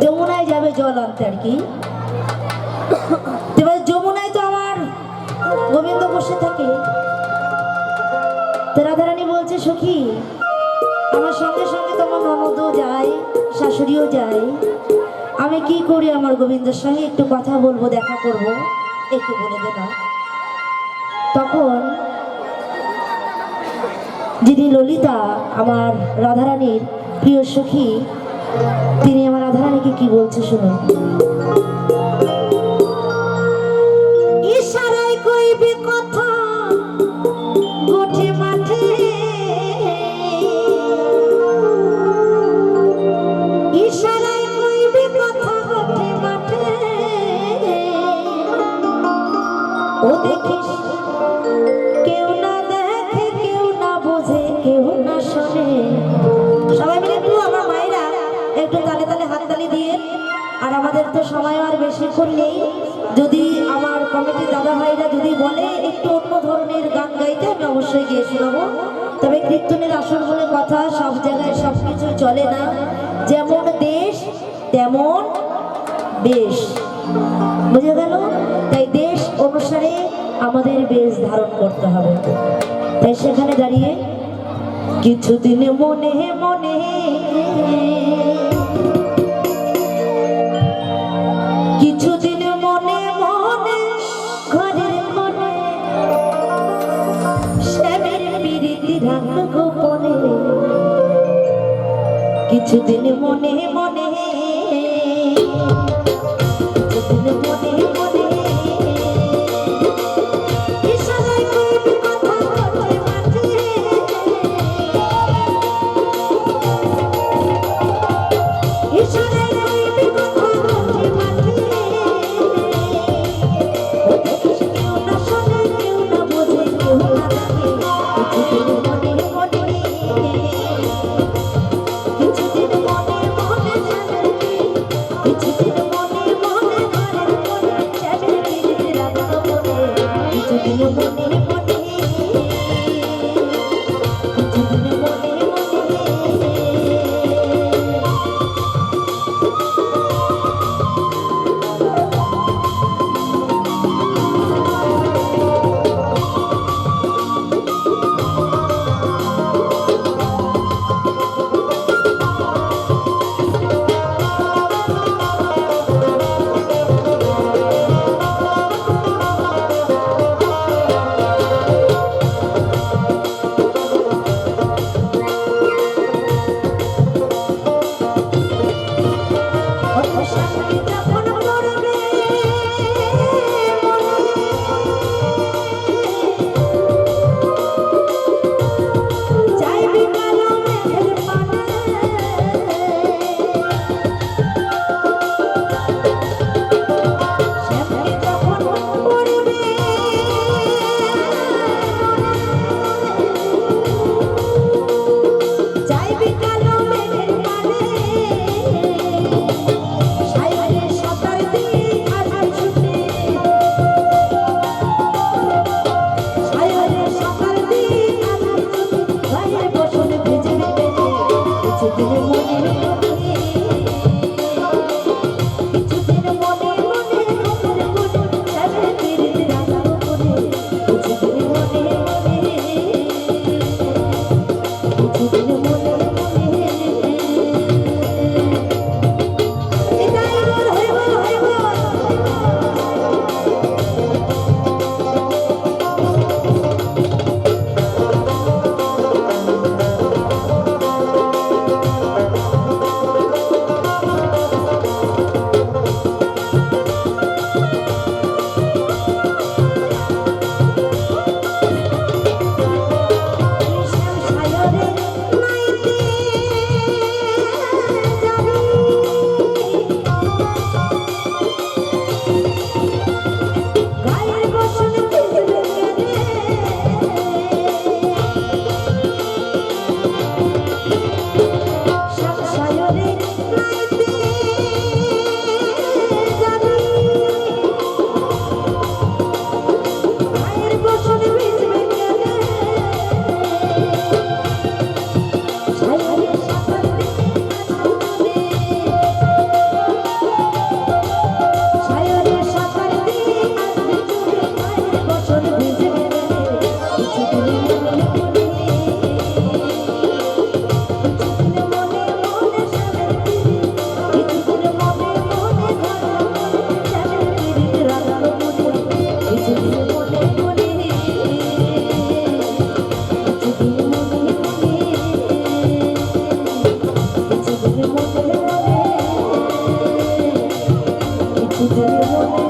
যমুনায় যাবে জল আনতে আর কি। এবার যমুনায় তো আমার গোবিন্দ বসে থাকে। তো রাধারানী বলছে সখী আমার সঙ্গে সঙ্গে তোমার ননদও যায়, শাশুড়িও যায়, আমি কি করি আমার গোবিন্দের সঙ্গে একটু কথা বলবো, দেখা করব, একটু বলে দে না। তখন যিনি ললিতা আমার রাধারানীর প্রিয় সখী, তিনি আমার রাধারানীকে কি বলছে শুনুন। ইশারায় কইবে কথা গোঠে মাঠে, ইশারায় কইবে কথা গোঠে মাঠে, ও দেখিস কেউ না দেখে, কেউ না বোঝে, কেউ না শোনে। সবাই মিলে একটু আমার মায়েরা একটু তালে তালে হাততালি দিয়ে। আর আমাদের তো সময় আর বেশিক্ষণ নেই, যদি আমার কমিটির দাদা ভাইরা যদি বলে একটু অন্য ধরনের গান গাইতে আমি অবশ্যই গিয়ে শোনাবো। তবে কীর্তনের আসর বলে কথা, সব জায়গায় সব কিছু চলে না, যেমন দেশ তেমন বেশ, বুঝে গেল? তাই দেশ অনুসারে আমাদের বেশ ধারণ করতে হবে। তাই সেখানে দাঁড়িয়ে কিছুদিন মনে মনে কিছুদিন মনে মনে ঘরের মনে শ্যামের বিরীতি রাখ গোপনে, কিছুদিন মনে মনে কিছুদিন মনে মনে ইশারায় কইবে কথা গোঠে মাঠে, ইশারায় কইবে কথা গোঠে মাঠে, ও দেখিস কেউ না শোনে, কেউ না বোঝে, কেউ না দেখে, কিছুদিন মনে মনে কিছুদিন মনে মনে জীবনে